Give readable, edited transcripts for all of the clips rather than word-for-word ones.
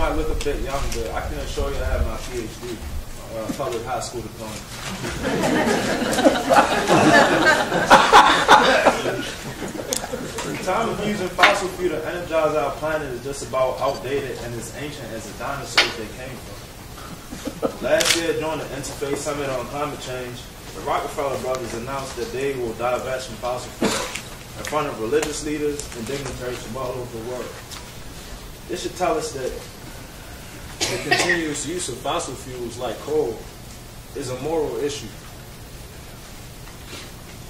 might look a bit young, but I can assure you I have my PhD, public high school diploma. The time of using fossil fuel to energize our planet is just about outdated and as ancient as the dinosaurs they came from. Last year, during the Interfaith Summit on Climate Change, the Rockefeller brothers announced that they will divest from fossil fuels in front of religious leaders and dignitaries from all over the world. This should tell us that the continuous use of fossil fuels like coal is a moral issue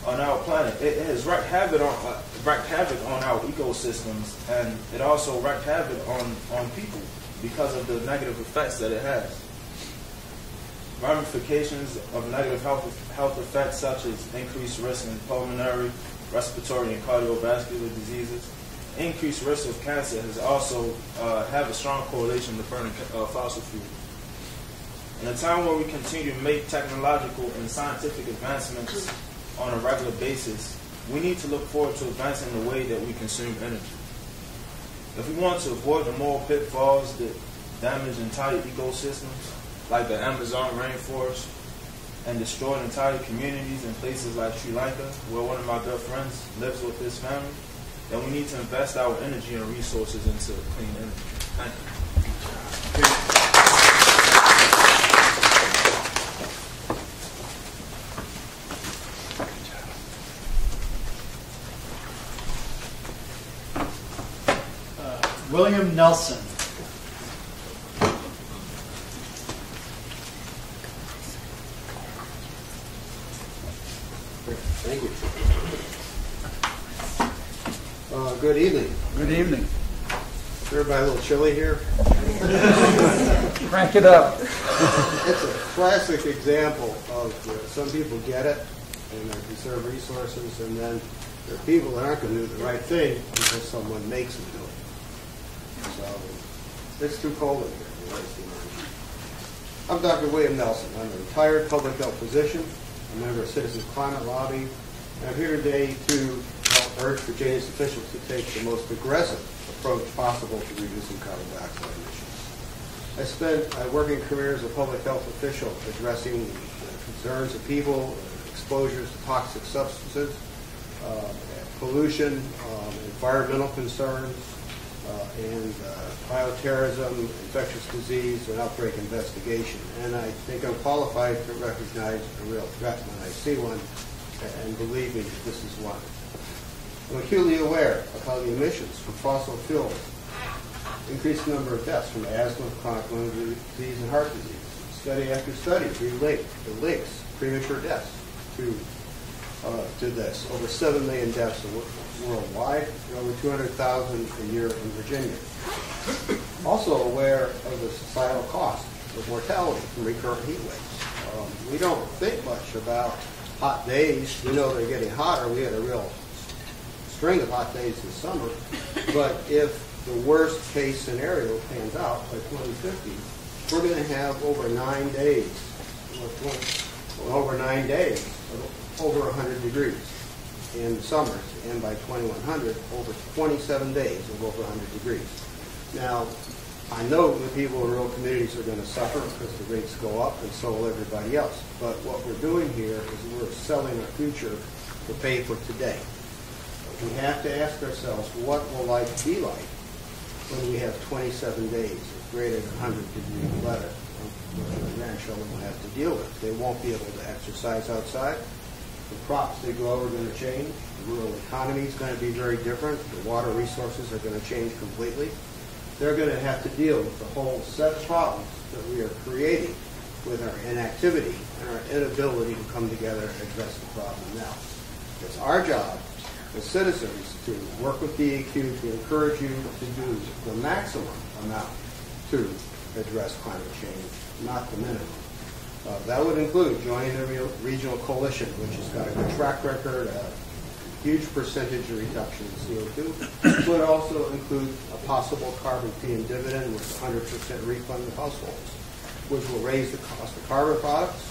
on our planet. It has wreaked havoc on our ecosystems, and it also wreaked havoc on people because of the negative effects that it has. Ramifications of negative health effects such as increased risk in pulmonary, respiratory, and cardiovascular diseases. Increased risk of cancer has also have a strong correlation to burning fossil fuels. In a time where we continue to make technological and scientific advancements on a regular basis, we need to look forward to advancing the way that we consume energy. If we want to avoid the moral pitfalls that damage entire ecosystems, like the Amazon rainforest, and destroyed entire communities in places like Sri Lanka, where one of my good friends lives with his family, then we need to invest our energy and resources into clean energy. Thank you. William Nelson. Thank you. Good evening. Good evening. Is everybody a little chilly here? Crank it up. It's a classic example of some people get it and they conserve resources, and then there are people that aren't going to do the right thing because someone makes them do it. So it's too cold in here. I'm Dr. William Nelson. I'm a retired public health physician, a member of Citizens Climate Lobby, and I'm here today to help urge Virginia's officials to take the most aggressive approach possible to reducing carbon dioxide emissions. I spent a working career as a public health official addressing the concerns of people, exposures to toxic substances, pollution, environmental concerns, and bioterrorism, infectious disease, and outbreak investigation. And I think I'm qualified to recognize a real threat when I see one, and believe me, this is one. I'm acutely aware of how the emissions from fossil fuels increase the number of deaths from asthma, chronic lung disease, and heart disease. Study after study links premature deaths to this. Over 7 million deaths worldwide, and over 200,000 a year in Virginia. Also aware of the societal cost of mortality from recurrent heat waves. We don't think much about hot days. We know they're getting hotter. We had a real string of hot days this summer. But if the worst case scenario pans out by 2050, we're going to have over 9 days of over 100 degrees in the summers, and by 2100, over 27 days of over 100 degrees. Now, I know the people in rural communities are going to suffer because the rates go up, and so will everybody else. But what we're doing here is we're selling our future to pay for today. We have to ask ourselves, what will life be like when we have 27 days of greater than 100 degree weather, which our grandchildren will have to deal with? They won't be able to exercise outside. The crops they grow are going to change. The rural economy is going to be very different. The water resources are going to change completely. They're going to have to deal with the whole set of problems that we are creating with our inactivity and our inability to come together and address the problem now. It's our job as citizens to work with DEQ to encourage you to do the maximum amount to address climate change, not the minimum. That would include joining the regional coalition, which has got a good track record, a huge percentage of reduction in CO2. It would also include a possible carbon fee and dividend with 100% refund to households, which will raise the cost of carbon products,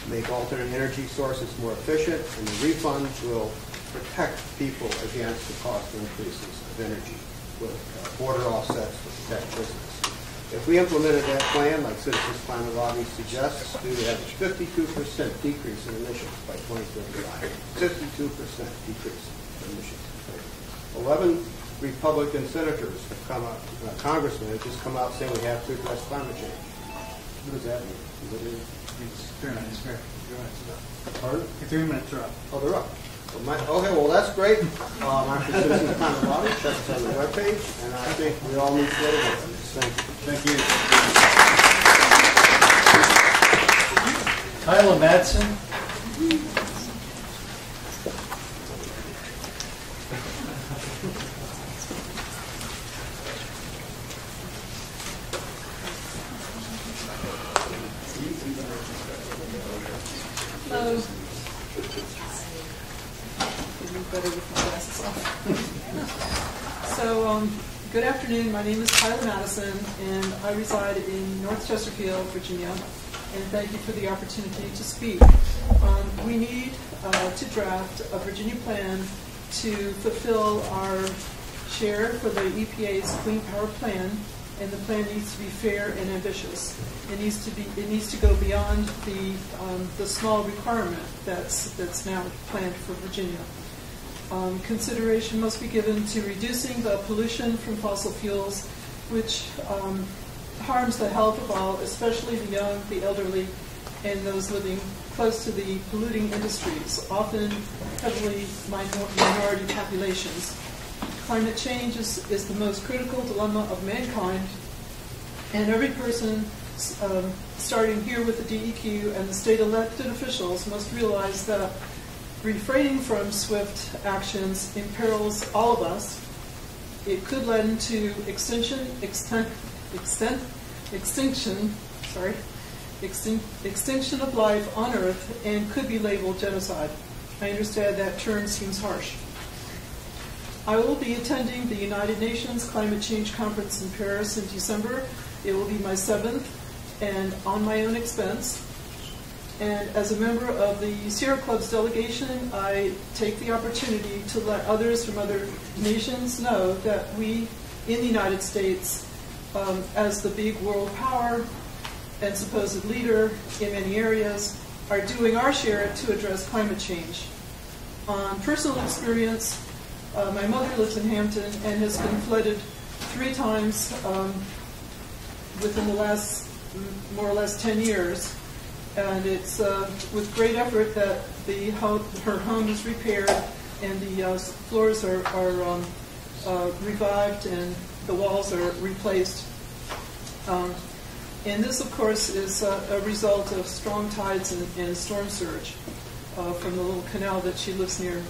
make alternate energy sources more efficient, and the refund will protect people against the cost increases of energy with border offsets to protect business. If we implemented that plan, like Citizens Climate Lobby suggests, we would have a 52% decrease in emissions by 2035. 52% decrease in emissions. 11 Republican senators have come out, congressmen have just come out saying we have to address climate change. What does that mean? It's 3 minutes. Pardon? 3 minutes are up. Oh, they're up. Okay, well, that's great. I'm for Citizens Climate Lobby. Check us on the webpage, and I think we all need to go to work on this. Thank you. Thank you. Tyler Madison. Hello. Better with my glasses off. So, good afternoon. My name is Tyler Madison, and I reside in North Chesterfield, Virginia. And thank you for the opportunity to speak. We need to draft a Virginia plan to fulfill our share for the EPA's Clean Power Plan, and the plan needs to be fair and ambitious. It needs to go beyond the small requirement that's now planned for Virginia. Consideration must be given to reducing the pollution from fossil fuels, which harms the health of all, especially the young, the elderly, and those living close to the polluting industries, often heavily minority populations. Climate change is the most critical dilemma of mankind, and every person, starting here with the DEQ and the state elected officials, must realize that refraining from swift actions imperils all of us. It could lead to extinction of life on Earth, and could be labeled genocide. I understand that term seems harsh. I will be attending the United Nations Climate Change Conference in Paris in December. It will be my 7th, and on my own expense. And as a member of the Sierra Club's delegation, I take the opportunity to let others from other nations know that we in the United States, as the big world power and supposed leader in many areas, are doing our share to address climate change. On personal experience, my mother lives in Hampton and has been flooded 3 times within the last more or less 10 years. And it's with great effort that her home is repaired, and the floors are revived and the walls are replaced. And this, of course, is a result of strong tides and storm surge from the little canal that she lives near.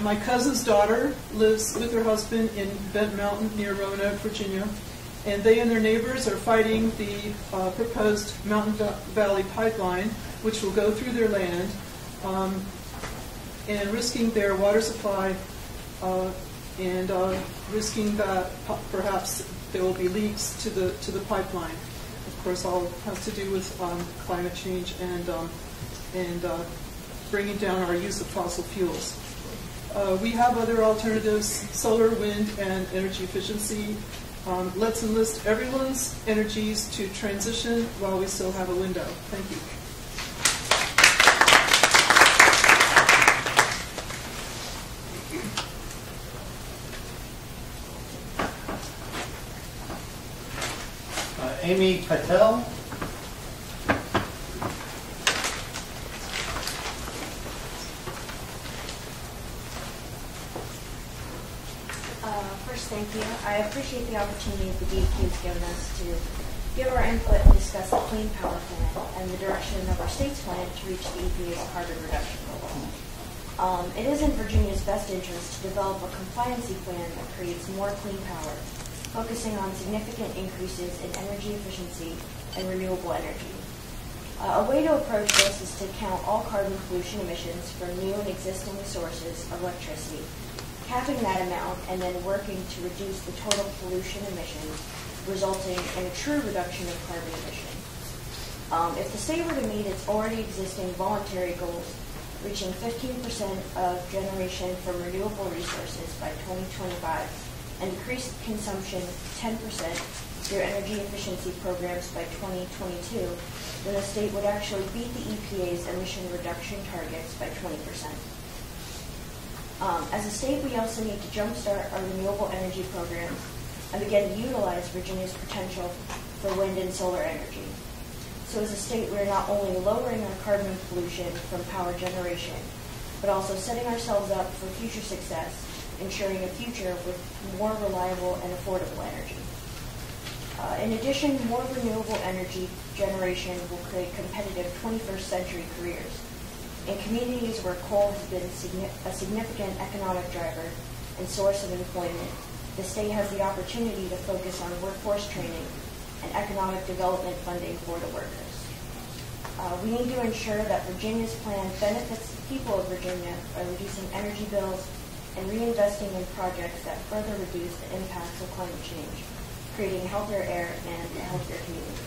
My cousin's daughter lives with her husband in Bent Mountain near Roanoke, Virginia. And they and their neighbors are fighting the proposed Mountain Valley Pipeline, which will go through their land, and risking their water supply, and risking that perhaps there will be leaks to the pipeline. Of course, all has to do with climate change and bringing down our use of fossil fuels. We have other alternatives: solar, wind, and energy efficiency. Let's enlist everyone's energies to transition while we still have a window. Thank you. Amy Patel. Thank you. I appreciate the opportunity the DEQ has given us to give our input and discuss the Clean Power Plan and the direction of our state's plan to reach the EPA's carbon reduction goal. It is in Virginia's best interest to develop a compliancy plan that creates more clean power, focusing on significant increases in energy efficiency and renewable energy. A way to approach this is to count all carbon pollution emissions from new and existing sources of electricity, capping that amount, and then working to reduce the total pollution emissions, resulting in a true reduction of carbon emissions. If the state were to meet its already existing voluntary goals, reaching 15% of generation from renewable resources by 2025 and decrease consumption 10%, their energy efficiency programs by 2022, then the state would actually beat the EPA's emission reduction targets by 20%. As a state, we also need to jumpstart our renewable energy programs and begin to utilize Virginia's potential for wind and solar energy. So as a state, we are not only lowering our carbon pollution from power generation, but also setting ourselves up for future success, ensuring a future with more reliable and affordable energy. In addition, more renewable energy generation will create competitive 21st century careers. In communities where coal has been a significant economic driver and source of employment, the state has the opportunity to focus on workforce training and economic development funding for the workers. We need to ensure that Virginia's plan benefits the people of Virginia by reducing energy bills and reinvesting in projects that further reduce the impacts of climate change, creating healthier air and a healthier community.